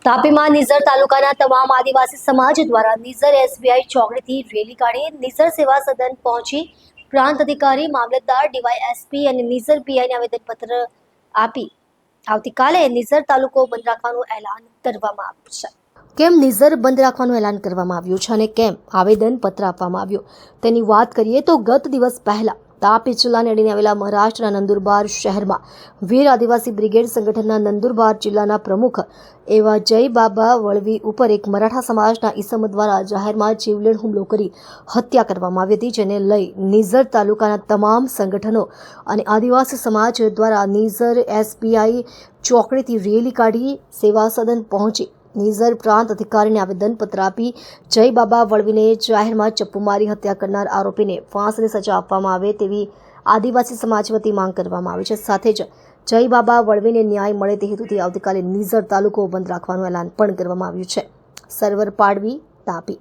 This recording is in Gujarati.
તાપીમાં નિઝર તાલુકાના તમામ આદિવાસી સમાજ દ્વારા નિઝર એસબીઆઈ ચોકડીથી રેલી કાઢી નિઝર સેવા સદન પહોંચી પ્રાંત અધિકારી, મામલતદાર, ડીવાયએસપી અને નિઝર પીઆઈને આવેદનપત્ર આપી આવતીકાલે નિઝર તાલુકો બંધ રાખવાનું એલાન કરવામાં આવ્યું છે. કેમ નિઝર બંધ રાખવાનું એલાન કરવામાં આવ્યું છે અને કેમ આવેદનપત્ર આપવામાં આવ્યું તેની વાત કરીએ તો ગત દિવસ પહેલા તાપી જિલ્લાને અડીને આવેલા મહારાષ્ટ્રના નંદુરબાર શહેરમાં વીર આદિવાસી બ્રિગેડ સંગઠનના નંદુરબાર જિલ્લાના પ્રમુખ એવા જય બાબા વળવી ઉપર એક મરાઠા સમાજના ઈસમ દ્વારા જાહેરમાં જીવલેણ હુમલો કરી હત્યા કરવામાં આવી હતી, જેને લઈ નિઝર તાલુકાના તમામ સંગઠનો અને આદિવાસી સમાજ દ્વારા નિઝર એસબીઆઈ ચોકડીથી રેલી કાઢી સેવા સદન પહોંચી નિઝર પ્રાંત અધિકારીને આવેદનપત્ર આપી જય બાબા વળવીને જાહેરમાં ચપ્પુ મારી હત્યા કરનાર આરોપીને ફાંસીની સજા આપવામાં આવે તેવી આદિવાસી સમાજ વતી માંગ કરવામાં આવી છે. સાથે જ જય બાબા વળવીને ન્યાય મળે તે હેતુથી આવતીકાલે નિઝર તાલુકો બંધ રાખવાનું એલાન પણ કરવામાં આવ્યું છે. સર્વર પાડવી, તાપી.